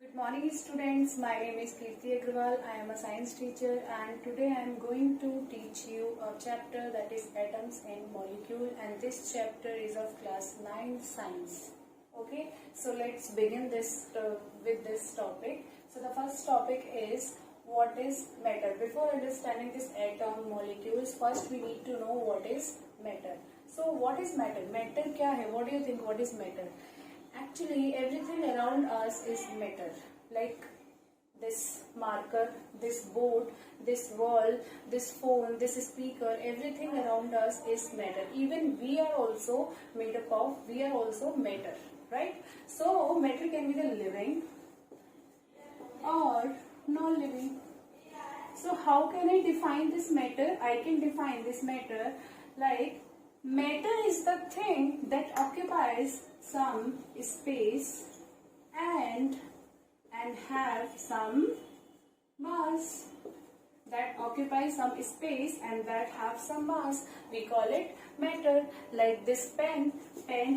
Good morning students, my name is Kirti Agrawal. I am a science teacher and today I am going to teach you a chapter that is atoms and molecule, and this chapter is of class 9 science. Okay, so let's begin with this topic. So the first topic is what is matter. Before understanding this atom molecules, first we need to know what is matter. So what is matter? Matter क्या है? What do you think? What is matter? Actually, everything around us is matter. Like this marker, this board, this wall, this phone, this speaker, everything around us is matter. Even we are also made up of, we are also matter, right? So, matter can be the living or non-living. So, how can I define this matter? I can define this matter like matter is the thing that occupies some space and have some mass. That occupies some space and that have some mass. We call it matter. Like this pen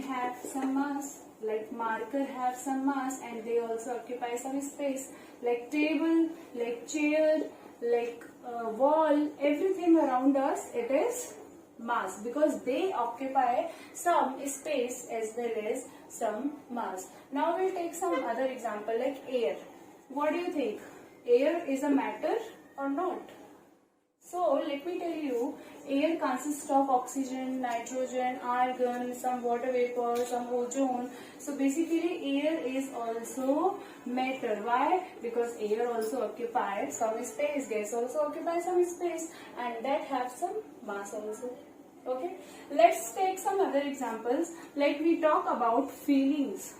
have some mass. Like marker have some mass and they also occupy some space. Like table, like chair, like wall, everything around us, it is mass because they occupy some space as well as some mass. Now we'll take some other example like air. What do you think? Air is a matter or not? So let me tell you, air consists of oxygen, nitrogen, argon, some water vapor, some ozone. So basically air is also matter. Why? Because air also occupies some space, gas also occupies some space and that have some mass also. Okay, let's take some other examples. Like we talk about feelings,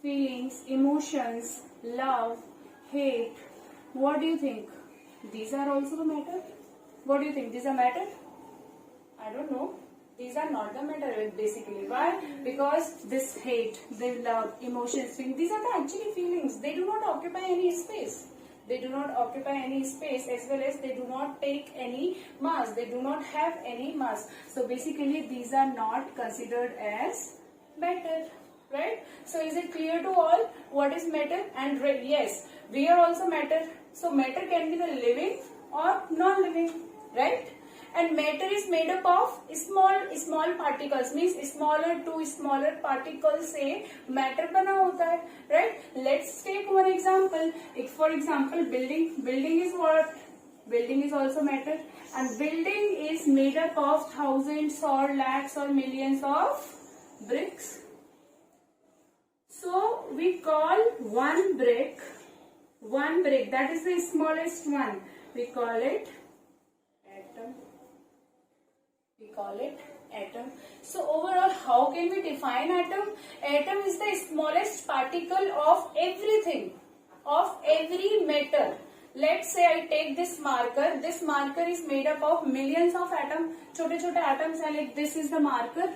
emotions, love, hate. What do you think? These are also the matter? What do you think? These are matter? I don't know. These are not the matter basically. Why? Because this hate, the love, emotions, feelings, these are the actually feelings. They do not occupy any space. They do not occupy any space as well as they do not take any mass. They do not have any mass. So basically these are not considered as matter. Right? So is it clear to all what is matter? And yes, we are also matter. So matter can be the living or non-living. Right? And matter is made up of small particles, means smaller to smaller particles से matter बना होता है, right? Let's take one example. For example, building is what? Building is also matter, and building is made up of thousands or lakhs or millions of bricks. So we call one brick, that is the smallest one. We call it atom. So overall, how can we define atom? Atom is the smallest particle of everything, of every matter. Let's say I take this marker. This marker is made up of millions of atoms. छोटे-छोटे atoms are like this is the marker,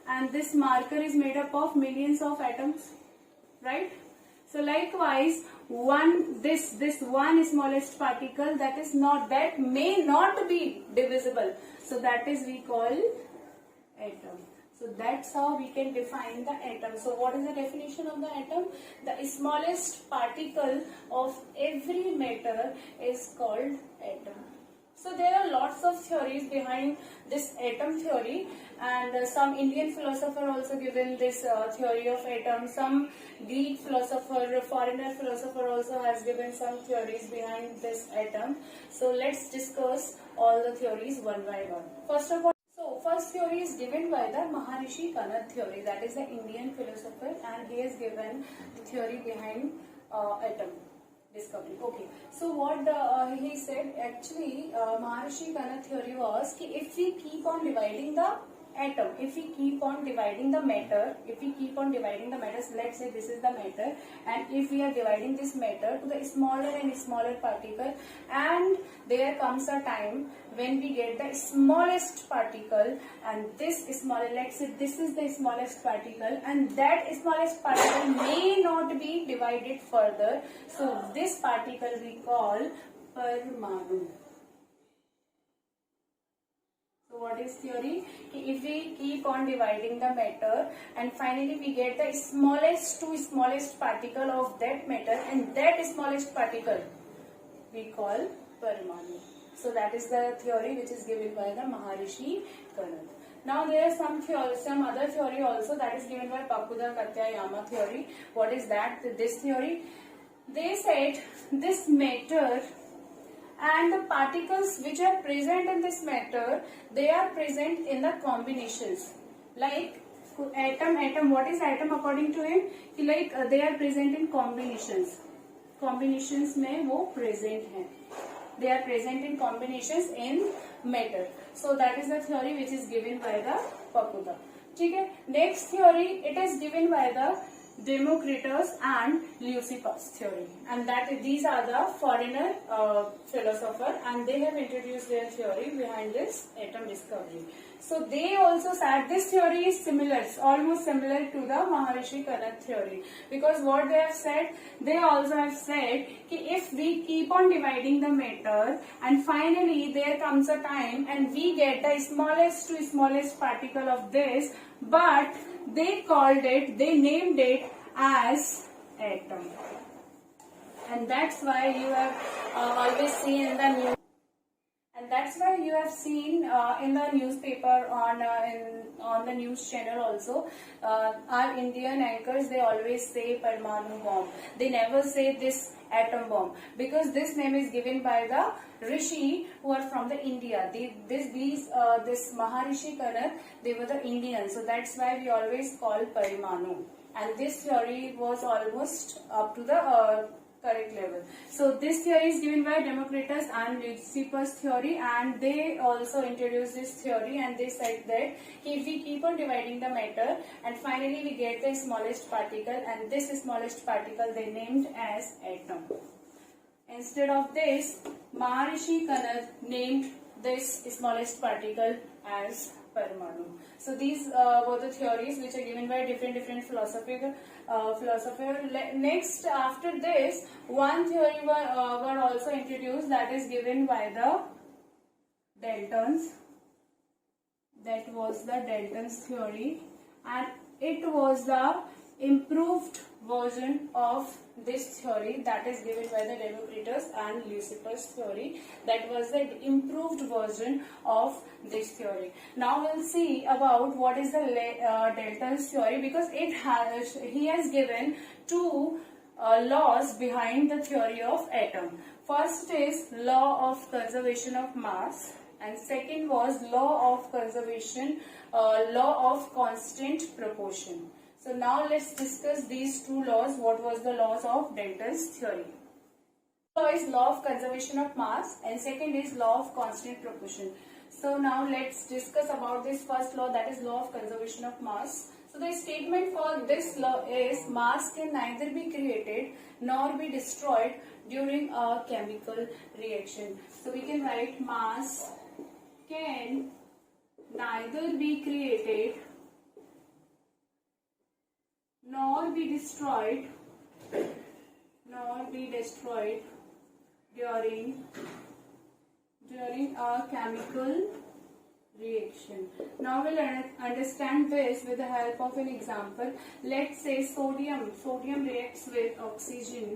and this marker is made up of millions of atoms, right? So likewise, this one smallest particle that may not be divisible. So that is we call atom. So that's how we can define the atom. So what is the definition of the atom? The smallest particle of every matter is called atom. So there are lots of theories behind this atom theory, and some Indian philosopher also given this theory of atom. Some Greek philosopher, foreigner philosopher also has given some theories behind this atom. So let's discuss all the theories one by one. First of all, first theory is given by the Maharishi Kanad theory. That is the Indian philosopher, and he has given the theory behind atom discovery. Okay, so what he said actually, Maharishi Kanad theory was that if we keep on dividing the atom, if we keep on dividing the matter, so let's say this is the matter, and if we are dividing this matter to the smaller and smaller particle, and there comes a time when we get the smallest particle, and this smaller, let's say this is the smallest particle, and that smallest particle may not be divided further. So this particle we call Parmanu. So what is theory? If we keep on dividing the matter and finally we get the smallest to smallest particle of that matter, and that smallest particle we call Paramanu. So that is the theory which is given by the Maharishi Kanath. Now there is some other theory also that is given by Pakuda Katyayama theory. What is that? This theory, they said this matter and the particles which are present in this matter, they are present in the combinations. Like atom, what is atom according to him? Like they are present in combinations. Combinations में वो present हैं. They are present in combinations in matter. So that is the theory which is given by the Pakuda. ठीक है. Next theory, it is given by the Democritus and Leucippus theory, and that these are the foreigner philosopher, and they have introduced their theory behind this atom discovery. So they also said this theory is similar, almost similar to the Maharishi Kanath theory, because what they have said, they also have said कि if we keep on dividing the matter and finally there comes a time and we get the smallest to smallest particle of this, but they named it as atom, and that's why you have always seen in the news. And that's why you have seen in the newspaper on the news channel also, our Indian anchors, they always say Parmanu bomb. They never say this atom bomb, because this name is given by the Rishi who are from the India. This Maharishi Kanath, they were the Indians, so that's why we always call Parimanu. And this theory was almost up to the correct level. So this theory is given by Democritus and Leucippus theory, and they also introduced this theory, and they said that if we keep on dividing the matter and finally we get the smallest particle, and this smallest particle they named as atom. Instead of this, Maharishi Kanath named this smallest particle as Paramanu. So these were the theories which are given by different philosopher. Next, after this, one theory were also introduced, that is given by the Daltons. That was the Daltons theory, and it was the improved version of this theory that is given by the Democritus and Leucippus theory. That was the improved version of this theory. Now we'll see about what is the Dalton's theory, because he has given two laws behind the theory of atom. First is law of conservation of mass, and second was law of conservation, law of constant proportion. So now let's discuss these two laws. What was the laws of Dalton's theory? Law is law of conservation of mass, and second is law of constant proportion. So now let's discuss about this first law, that is law of conservation of mass. So the statement for this law is mass can neither be created nor be destroyed during a chemical reaction. So we can write mass can neither be created nor be destroyed during a chemical reaction. Now we'll understand this with the help of an example. Let's say sodium reacts with oxygen,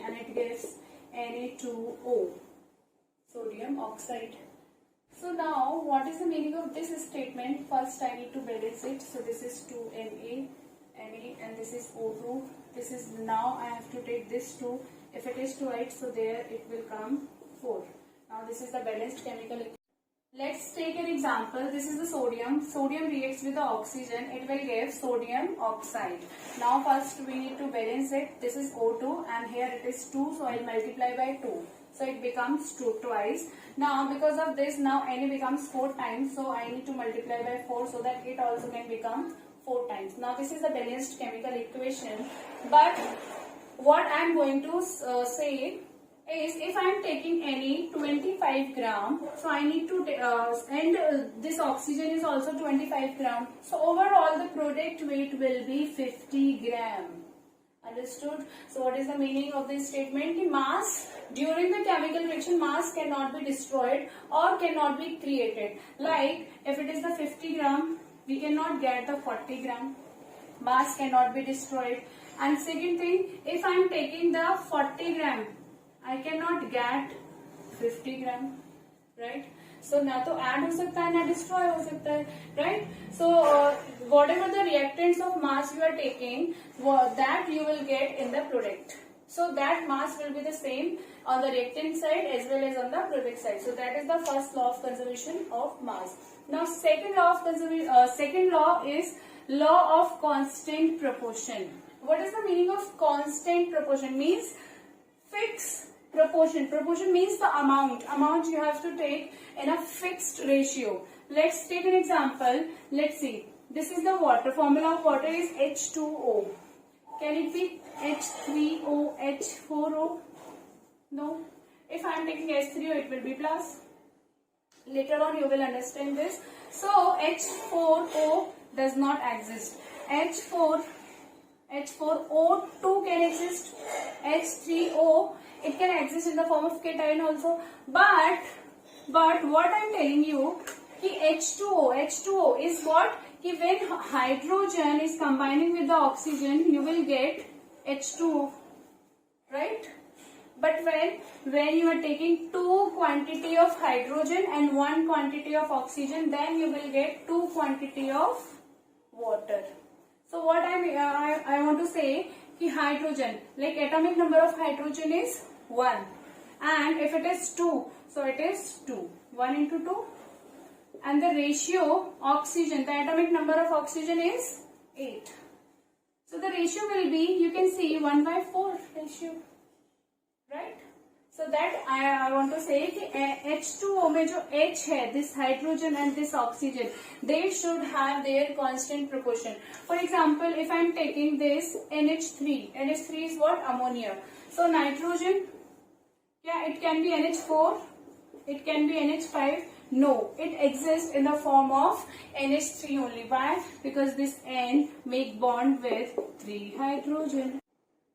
and it gives Na2O, sodium oxide. So now what is the meaning of this statement? First I need to balance it. So this is 2Na, and this is O2. This is, now I have to take this 2. If it is 2, right, so there it will come 4. Now this is the balanced chemical equation. Let's take an example. This is the sodium. Sodium reacts with the oxygen. It will give sodium oxide. Now first we need to balance it. This is O2 and here it is 2. So I will multiply by 2. So it becomes 2 twice. Now because of this, now Na becomes 4 times. So I need to multiply by 4 so that it also can become 4 times. Now this is the balanced chemical equation. But what I am going to say is, if I am taking Na 25 gram, so I need to this oxygen is also 25 gram. So overall the product weight will be 50 gram. Understood? So what is the meaning of this statement? The mass during the chemical reaction, mass cannot be destroyed or cannot be created. Like if it is the 50 gram, we cannot get the 40 gram. Mass cannot be destroyed. And second thing, if I am taking the 40 gram, I cannot get 50 gram, right? So ना तो add हो सकता है ना destroy हो सकता है, right? So whatever the reactants of mass you are taking, that you will get in the product. So that mass will be the same on the reactant side as well as on the product side. So that is the first law of conservation of mass. Now second law of second law is law of constant proportion. What is the meaning of constant proportion? Means fixed proportion. Proportion means the amount. Amount you have to take in a fixed ratio. Let's take an example. Let's see. This is the water. Formula of water is H2O. Can it be H3O, H4O? No. If I am taking H3O, it will be plus. Later on you will understand this. So H4O does not exist. H4O2 can exist. H3O, it can exist in the form of cation also. But what I am telling you, कि H2O is what? कि when hydrogen is combining with the oxygen, you will get H2O, right? But when you are taking 2 quantity of hydrogen and 1 quantity of oxygen, then you will get 2 quantity of water. So what I want to say कि hydrogen, like atomic number of hydrogen is 1, and if it is 2, so it is 2, 1 into 2, and the ratio oxygen, the atomic number of oxygen is 8. So the ratio will be, you can see 1/4 ratio, right? So that I want to say कि H2O में जो H है, this hydrogen and this oxygen, they should have their constant proportion. For example, if I am taking this NH3, NH3 is what? Ammonia. So nitrogen, yeah, it can be NH4, it can be NH5. No, it exists in the form of NH3 only. Why? Because this N make bond with 3 hydrogen.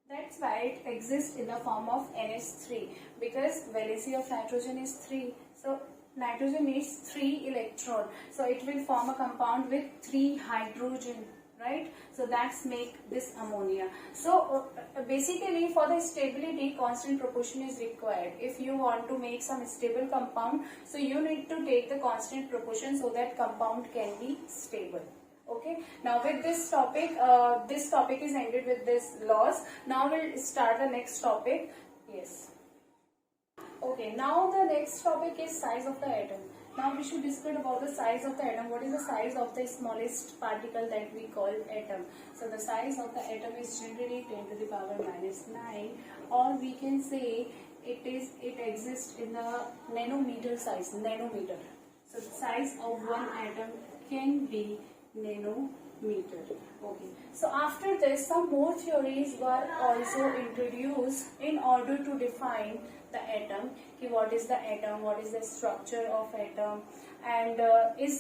That's why it exists in the form of NH3, because valency of nitrogen is 3. So nitrogen needs 3 electron. So it will form a compound with 3 hydrogen, right? So that's make this ammonia. So basically for the stability, constant proportion is required. If you want to make some stable compound, so you need to take the constant proportion so that compound can be stable. Okay, now with this topic is ended with this laws. Now we'll start the next topic. Yes. Okay, now the next topic is size of the atom. Now we should discuss about the size of the atom. What is the size of the smallest particle that we call atom? So the size of the atom is generally 10 to the power -9, or we can say it exists in the nanometer size, nanometer. So the size of one atom can be nanometer. Okay. So after this, some more theories were also introduced in order to define the atom. What is the atom? What is the structure of atom? And is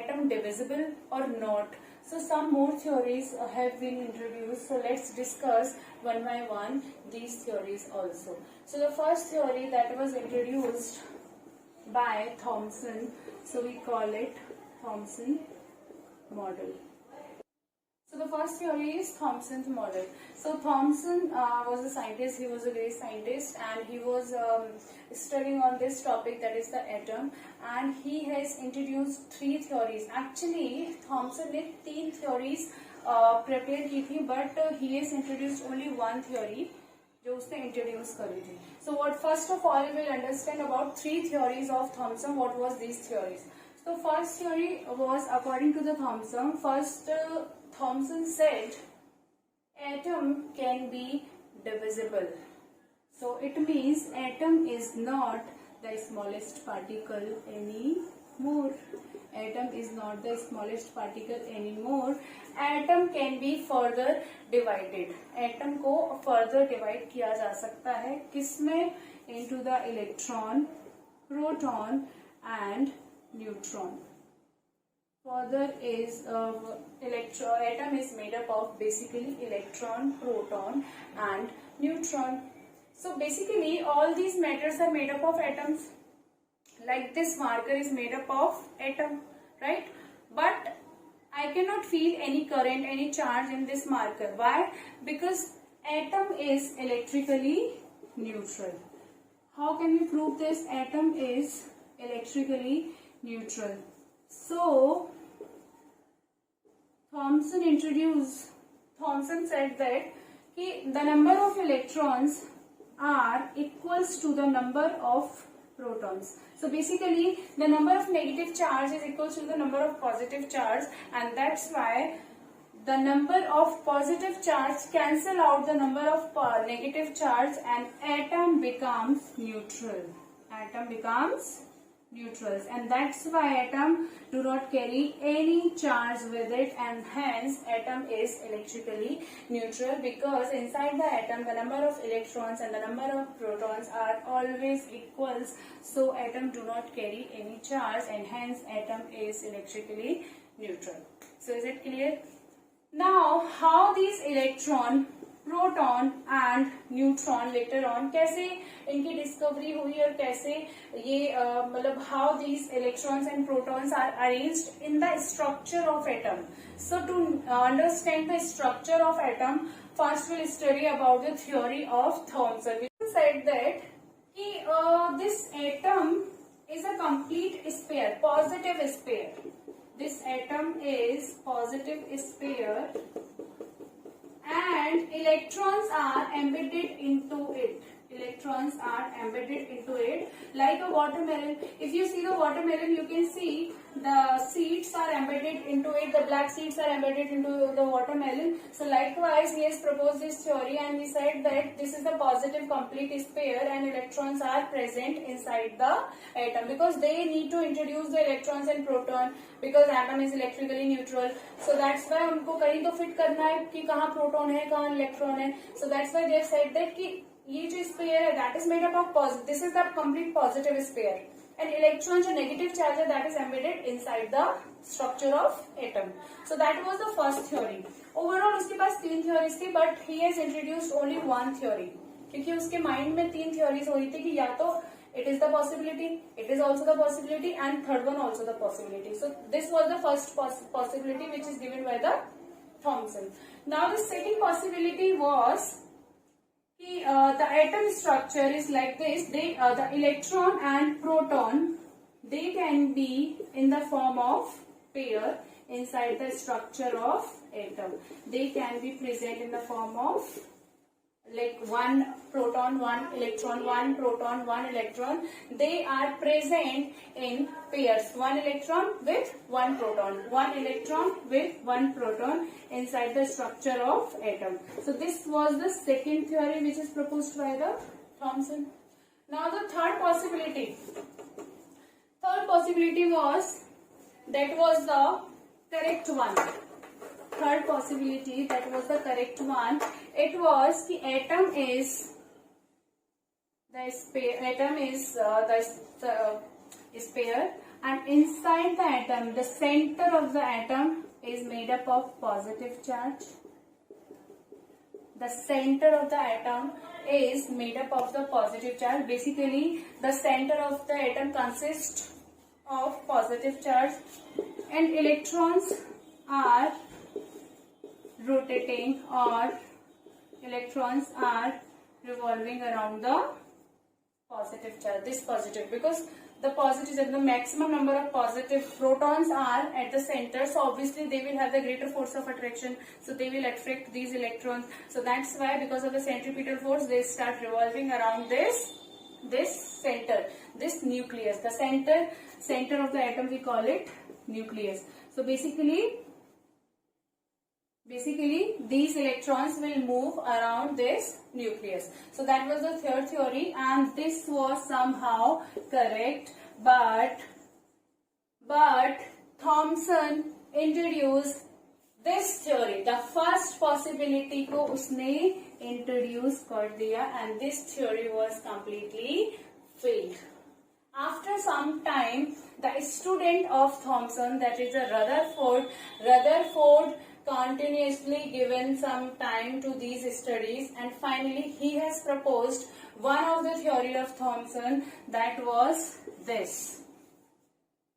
atom divisible or not? So some more theories have been introduced. So let's discuss one by one these theories also. So the first theory that was introduced by Thomson, so we call it Thomson model. So the first theory is Thomson's model. So Thomson was a scientist. He was a great scientist, and he was studying on this topic, that is the atom, and he has introduced 3 theories. Actually Thomson ने 3 theories prepare की थी, but he has introduced only 1 theory जो उसने introduce करी थी. So what first of all we will understand about 3 theories of Thomson. What was these theories? So first theory was according to the Thomson. First Thomson said atom can be divisible. So it means atom is not the smallest particle anymore. Atom is not the smallest particle anymore. Atom can be further divided. Atom को further divide किया जा सकता है किसमें? Into the electron, proton and neutron. Further is atom is made up of basically electron, proton and neutron. So basically all these matters are made up of atoms. Like this marker is made up of atom, right? But I cannot feel any current, any charge in this marker. Why? Because atom is electrically neutral. How can we prove this? Atom is electrically neutral. So Thomson said that the number of electrons are equals to the number of protons. So basically the number of negative charge is equals to the number of positive charge, and that's why the number of positive charge cancel out the number of negative charge and atom becomes neutral. Atom becomes neutrals, and that's why atom do not carry any charge with it, and hence atom is electrically neutral, because inside the atom the number of electrons and the number of protons are always equals. So atom do not carry any charge, and hence atom is electrically neutral. So is it clear? Now how these electron, proton and neutron later on कैसे इनकी discovery हुई और कैसे ये मतलब how these electrons and protons are arranged in the structure of atom. So to understand the structure of atom, first will study about the theory of Thomson. We said that कि this atom is a complete sphere, positive sphere. This atom is positive sphere and electrons are embedded into it. Electrons are embedded into it like a watermelon. If you see the watermelon, you can see the seeds are embedded into it. The black seeds are embedded into the watermelon. So likewise, he has proposed this theory, and he said that this is a positive complete sphere and electrons are present inside the atom, because they need to introduce the electrons and proton, because atom is electrically neutral. So that's why उनको कहीं तो fit करना है कि कहाँ proton है कहाँ electron है. So that's why they have said that कि ये जो स्पेयर है that is made up of positive, this is the complete positive sphere, and electron जो negative charge है that is embedded inside the structure of atom. So that was the first theory. Overall उसके पास 3 theories थी, but he has introduced only one theory, क्योंकि उसके mind में 3 theories हो रही थी कि या तो it is the possibility, it is also the possibility, and third one also the possibility. So this was the first possibility which is given by the Thomson. Now the second possibility was the atom structure is like this. The electron and proton, they can be in the form of pair inside the structure of atom. They can be present in the form of like one proton, one electron, one proton, one electron. They are present in pairs, one electron with one proton, one electron with one proton inside the structure of atom. So this was the second theory which is proposed by the Thomson. Now the third possibility was, that was the correct one. Third possibility, that was the correct one. It was the atom is the sphere, and inside the atom, the center of the atom is made up of positive charge. The center of the atom is made up of the positive charge. Basically, the center of the atom consists of positive charge, and electrons are rotating, or electrons are revolving around the positive charge, this positive, because the positive, the maximum number of positive protons are at the center, so obviously they will have the greater force of attraction, so they will attract these electrons. So that's why, because of the centripetal force, they start revolving around this center, this nucleus. The center of the atom, we call it nucleus. So basically these electrons will move around this nucleus. So that was the third theory, and this was somehow correct, but Thomson introduced this theory, the first possibility को उसने introduce कर दिया, and this theory was completely failed. After some time, the student of Thomson, that is a Rutherford continuously given some time to these studies, and finally he has proposed one of the theory of Thomson, that was this.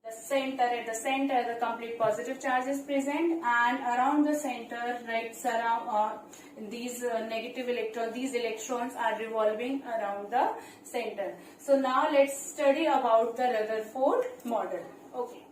The center, at the center the complete positive charge is present, and around the center, right, surround these negative electrons, these electrons are revolving around the center. So now let's study about the Rutherford model. Okay.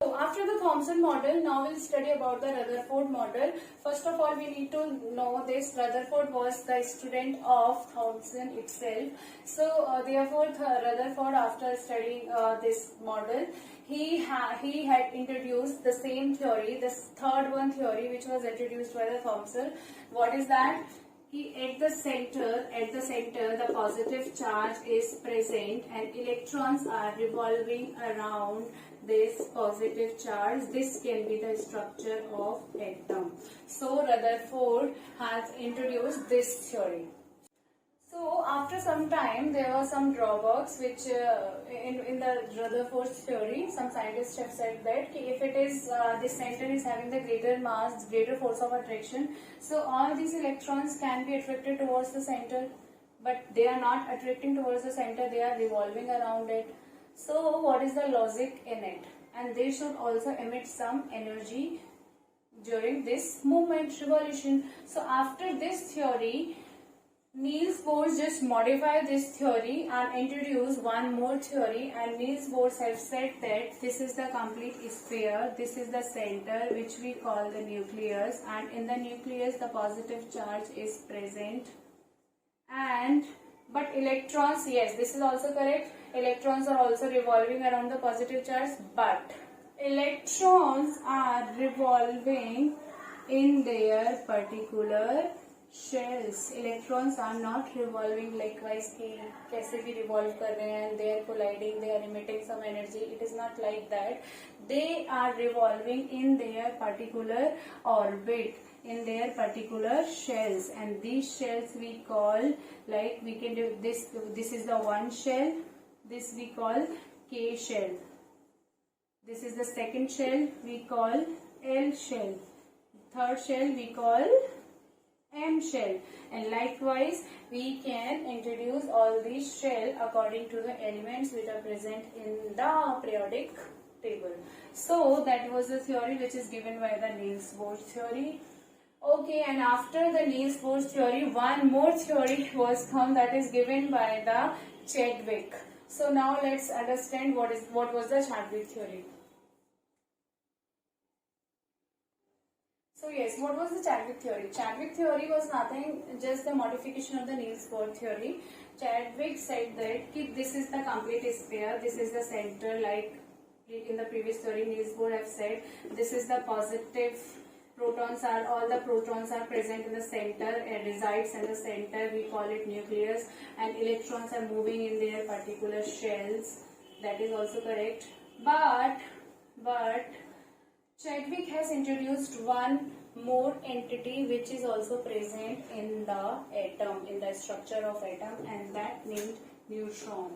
So after the Thomson model, now we'll study about the Rutherford model. First of all, we need to know this. Rutherford was the student of Thomson itself. So therefore, Rutherford, after studying this model, he had introduced the same theory, this third one theory, which was introduced by the Thomson. What is that? At the center, the positive charge is present and electrons are revolving around this positive charge. This can be the structure of atom. So Rutherford has introduced this theory. So after some time, there were some drawbacks which in the Rutherford theory, some scientists have said that if it is the center is having the greater mass, greater force of attraction, so all these electrons can be attracted towards the center, but they are not attracting towards the center, they are revolving around it. So what is the logic in it? And they should also emit some energy during this movement, revolution. So after this theory, Niels Bohr just modified this theory and introduced one more theory, and Niels Bohr has said that this is the complete sphere, this is the center which we call the nucleus, and in the nucleus the positive charge is present, and but electrons, yes, this is also correct, electrons are also revolving around the positive charge, but electrons are revolving in their particular shells. Electrons are not revolving likewise कि कैसे भी revolve कर रहे हैं, they are colliding, they are emitting some energy. It is not like that. They are revolving in their particular orbit, in their particular shells, and these shells we call, like we can do this. This is the one shell. This we call K shell. This is the second shell. We call L shell. Third shell we call M shell, and likewise we can introduce all these shell according to the elements which are present in the periodic table. So that was the theory which is given by the Niels Bohr theory. Okay, and after the Niels Bohr theory, one more theory was found, that is given by the Chadwick. So now let's understand what was the Chadwick theory. So yes, what was the Chadwick theory? Chadwick theory was nothing, just the modification of the Niels Bohr theory. Chadwick said that this is the complete sphere, this is the center, like in the previous theory Niels Bohr have said, this is the positive protons are, all the protons are present in the center and resides in the center, we call it nucleus, and electrons are moving in their particular shells, that is also correct. But Chadwick has introduced one more entity which is also present in the atom, in the structure of atom, and that named neutron.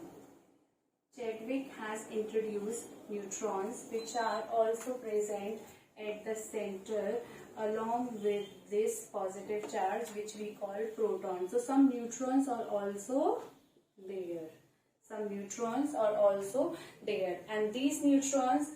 Chadwick has introduced neutrons which are also present at the center along with this positive charge which we call protons. So some neutrons are also there. Some neutrons are also there, and these neutrons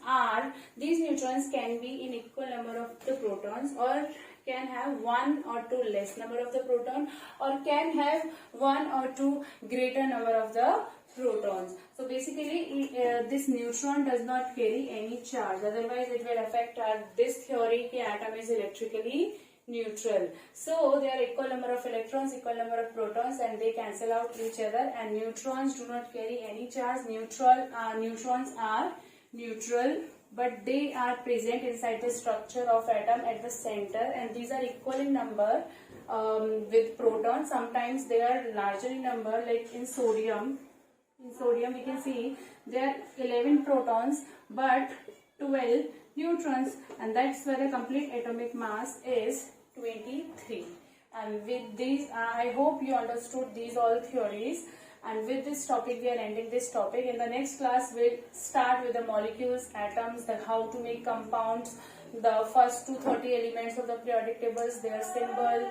can be in equal number of the protons, or can have one or two less number of the proton, or can have one or two greater number of the protons. So basically this neutron does not carry any charge, otherwise it will affect this theory कि atom is electrically neutral. So there are equal number of electrons, equal number of protons, and they cancel out each other, and neutrons do not carry any charge. Neutrons are neutral, but they are present inside the structure of atom at the center, and these are equal in number with protons. Sometimes they are larger in number, like in sodium. In sodium we can see there are 11 protons but 12 neutrons, and that's where the complete atomic mass is 23. And with these, I hope you understood these all theories. And with this topic, we are ending this topic. In the next class, we'll start with the molecules, atoms, the how to make compounds, the first 230 elements of the periodic tables, their symbol,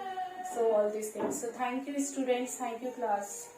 so all these things. So thank you, students. Thank you, class.